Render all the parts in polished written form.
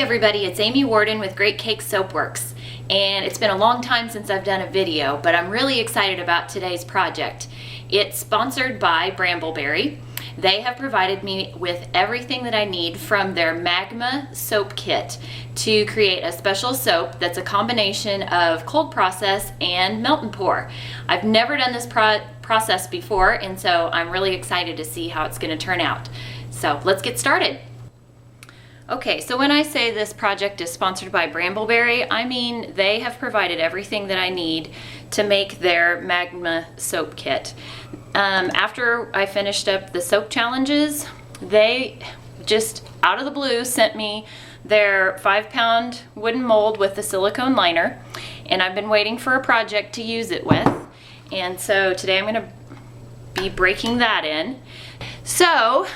everybody, it's Amy Warden with Great Cake Soapworks, and it's been a long time since I've done a video, but I'm really excited about today's project. It's sponsored by Brambleberry. They have provided me with everything that I need from their Magma soap kit to create a special soap that's a combination of cold process and melt and pour. I've never done this process before, and so I'm really excited to see how it's going to turn out. So let's get started. Okay, so when I say this project is sponsored by Brambleberry, I mean they have provided everything that I need to make their Magma soap kit. After I finished up the soap challenges, they just out of the blue sent me their 5-pound wooden mold with the silicone liner, and I've been waiting for a project to use it with, and so today I'm going to be breaking that in. So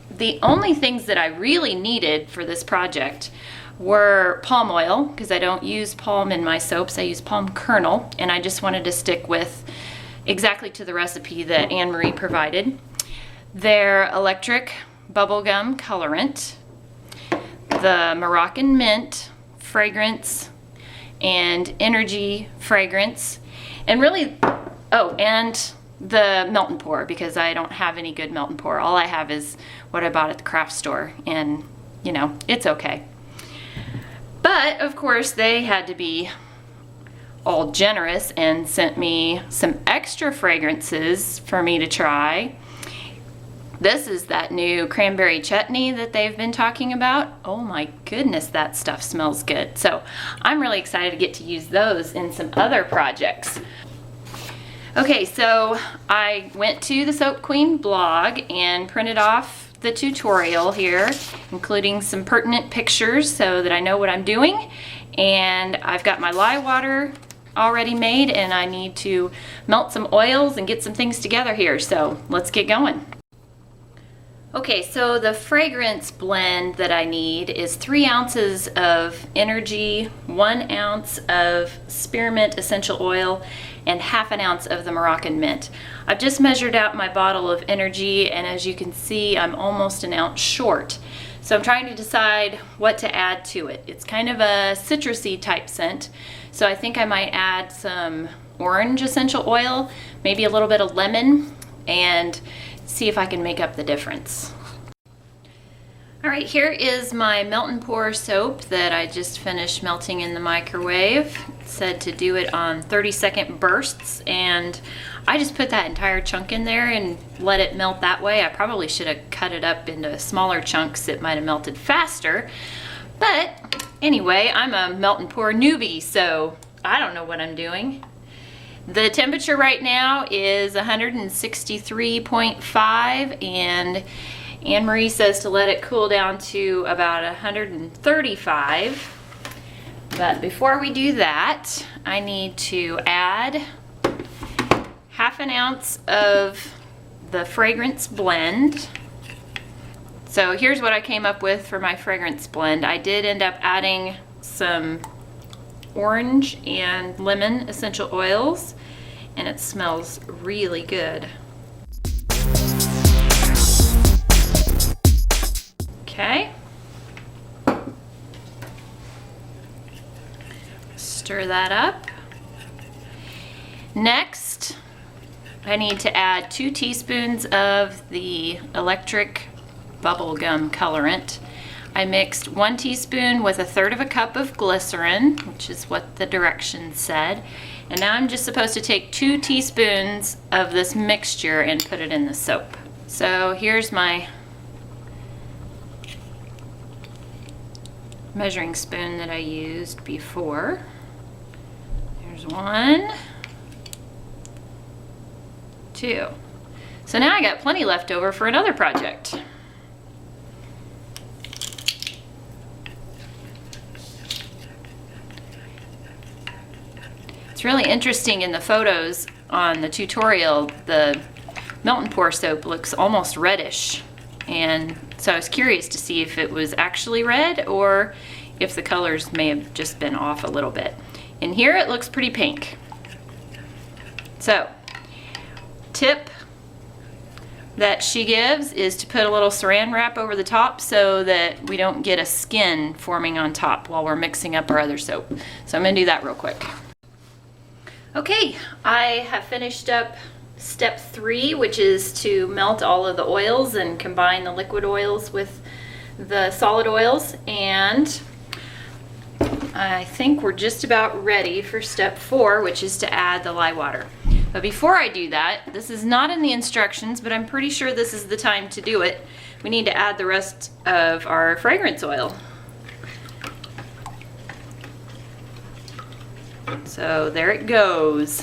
the only things that I really needed for this project were palm oil, because I don't use palm in my soaps, I use palm kernel, and I just wanted to stick with exactly to the recipe that Anne-Marie provided. Their electric bubblegum colorant, the Moroccan mint fragrance and energy fragrance, and really, and the melt and pour, because I don't have any good melt and pour. All I have is what I bought at the craft store, and you know, it's okay. But of course they had to be all generous and sent me some extra fragrances for me to try. This is that new cranberry chutney that they've been talking about. Oh my goodness, that stuff smells good. So I'm really excited to get to use those in some other projects. Okay, so I went to the Soap Queen blog and printed off the tutorial here, including some pertinent pictures so that I know what I'm doing. And I've got my lye water already made, and I need to melt some oils and get some things together here. So let's get going. Okay, so the fragrance blend that I need is 3 ounces of energy, 1 ounce of spearmint essential oil, and ½ an ounce of the Moroccan mint. I've just measured out my bottle of energy, and as you can see, I'm almost an ounce short. So I'm trying to decide what to add to it. It's kind of a citrusy type scent, so I think I might add some orange essential oil, maybe a little bit of lemon, and see if I can make up the difference. All right, here is my melt and pour soap that I just finished melting in the microwave. It said to do it on 30-second bursts, and I just put that entire chunk in there and let it melt that way. I probably should have cut it up into smaller chunks. It might have melted faster. But anyway, I'm a melt and pour newbie, so I don't know what I'm doing. The temperature right now is 163.5, and Anne-Marie says to let it cool down to about 135. But before we do that, I need to add ½ an ounce of the fragrance blend. So here's what I came up with for my fragrance blend. I did end up adding some orange and lemon essential oils, and it smells really good. Okay. Stir that up. Next, I need to add 2 teaspoons of the electric bubblegum colorant. I mixed 1 teaspoon with 1/3 cup of glycerin, which is what the directions said. And now I'm just supposed to take 2 teaspoons of this mixture and put it in the soap. So here's my measuring spoon that I used before. There's 1, 2. So now I got plenty left over for another project. It's really interesting in the photos on the tutorial, the melt and pour soap looks almost reddish, and so I was curious to see if it was actually red or if the colors may have just been off a little bit. And here it looks pretty pink. So, tip that she gives is to put a little saran wrap over the top so that we don't get a skin forming on top while we're mixing up our other soap. So I'm gonna do that real quick. Okay, I have finished up step 3, which is to melt all of the oils and combine the liquid oils with the solid oils, and I think we're just about ready for step 4, which is to add the lye water. But before I do that, this is not in the instructions, but I'm pretty sure this is the time to do it. We need to add the rest of our fragrance oil. So there it goes.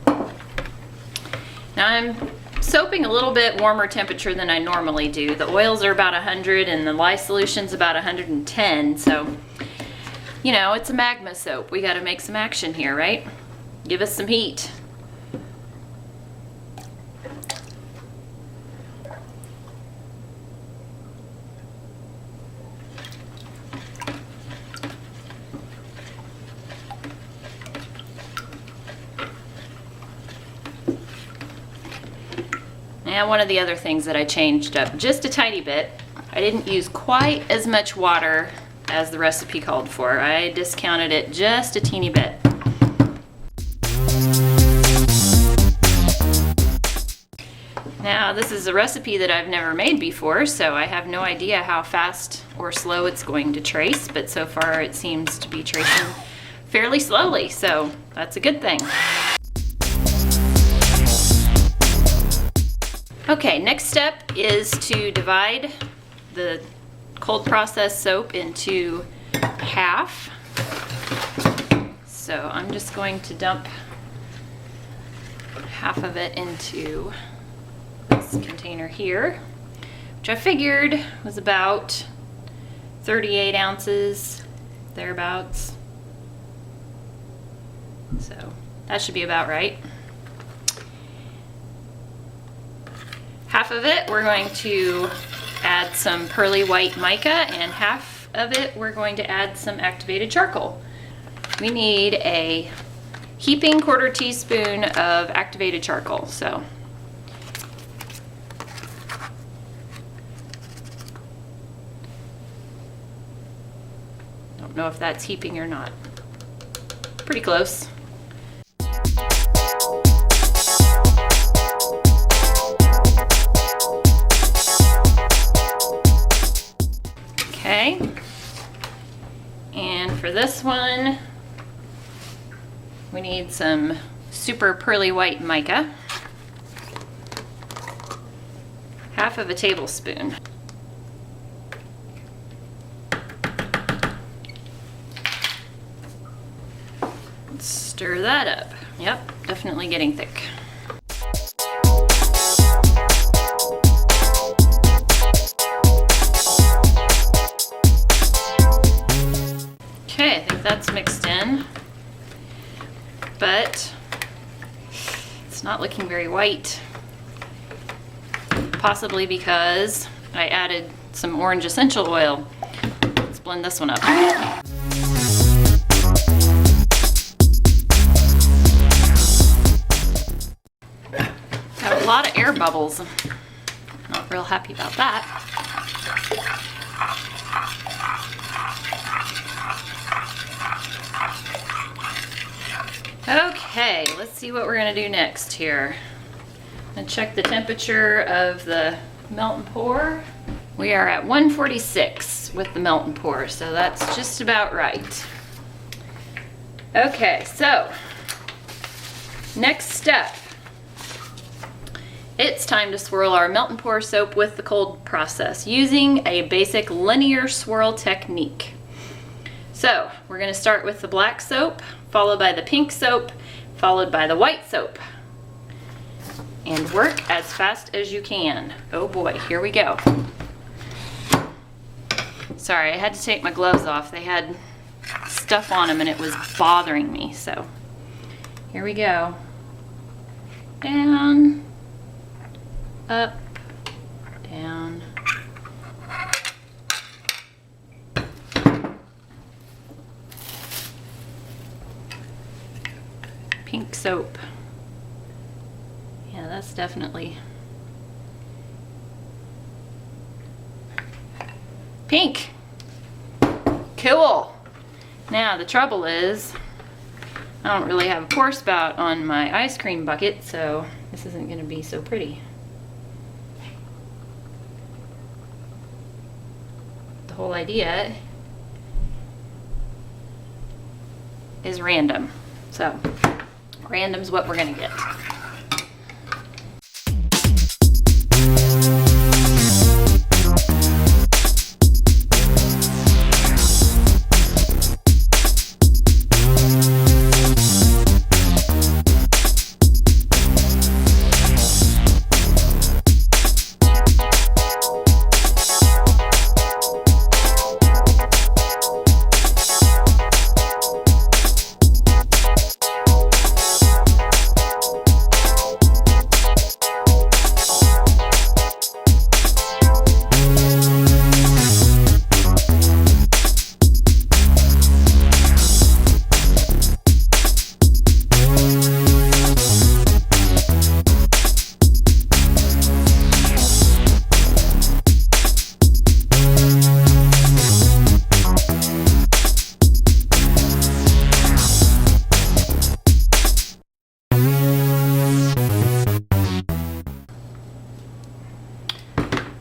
Now I'm soaping a little bit warmer temperature than I normally do. The oils are about 100 and the lye solution's about 110, so you know, it's a Magma soap. We gotta make some action here, right? Give us some heat. And one of the other things that I changed up just a tiny bit, I didn't use quite as much water as the recipe called for. I discounted it just a teeny bit. Now this is a recipe that I've never made before, so I have no idea how fast or slow it's going to trace, but so far it seems to be tracing fairly slowly, so that's a good thing. Okay, next step is to divide the cold process soap into half. So I'm just going to dump half of it into this container here, which I figured was about 38 ounces, thereabouts. So that should be about right. Half of it we're going to add some pearly white mica, and half of it we're going to add some activated charcoal. We need a heaping 1/4 teaspoon of activated charcoal. So don't know if that's heaping or not. Pretty close. Okay, and for this one, we need some super pearly white mica, half of a tablespoon. Let's stir that up. Yep, definitely getting thick. Okay, I think that's mixed in, but it's not looking very white. Possibly because I added some orange essential oil. Let's blend this one up. Got a lot of air bubbles. Not real happy about that. Okay, let's see what we're gonna do next here. I'm gonna check the temperature of the melt and pour. We are at 146 with the melt and pour, so that's just about right. Okay, so next step. It's time to swirl our melt and pour soap with the cold process using a basic linear swirl technique. So we're gonna start with the black soap, followed by the pink soap, followed by the white soap. And work as fast as you can. Oh boy, here we go. Sorry, I had to take my gloves off. They had stuff on them and it was bothering me, so here we go. Down, up, down. Pink soap. Yeah, that's definitely Pink. Cool. Now the trouble is, I don't really have a pour spout on my ice cream bucket, so this isn't going to be so pretty. The whole idea is random. So, random's what we're going to get.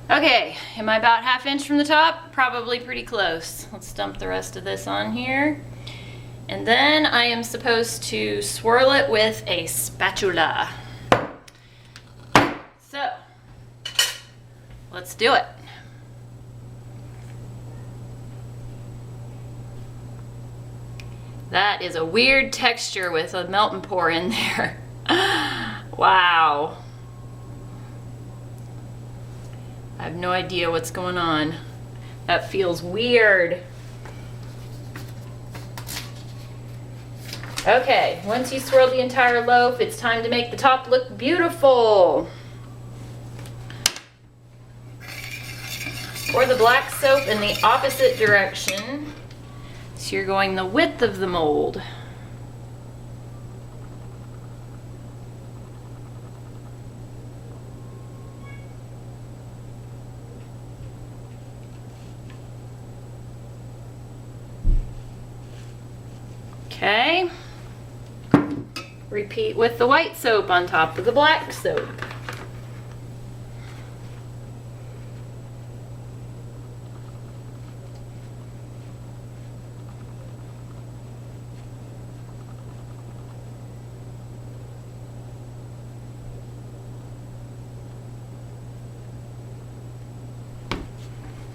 Okay, am I about 1/2 inch from the top? Probably pretty close. Let's dump the rest of this on here. And then I am supposed to swirl it with a spatula. So, let's do it. That is a weird texture with a melt and pour in there. Wow. I have no idea what's going on. That feels weird. Okay, once you swirl the entire loaf, it's time to make the top look beautiful. Pour the black soap in the opposite direction. So you're going the width of the mold. Okay. Repeat with the white soap on top of the black soap.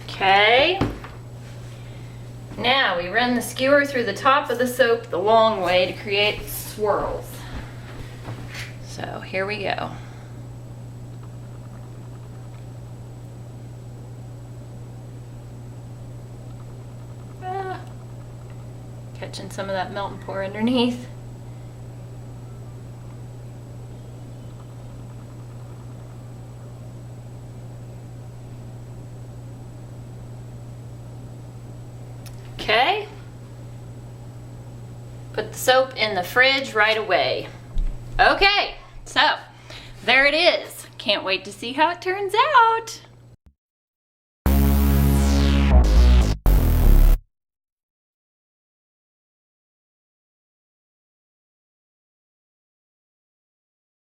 Okay. Now we run the skewer through the top of the soap the long way to create swirls. So here we go. Catching some of that melt and pour underneath. Okay, put the soap in the fridge right away. Okay, so there it is. Can't wait to see how it turns out.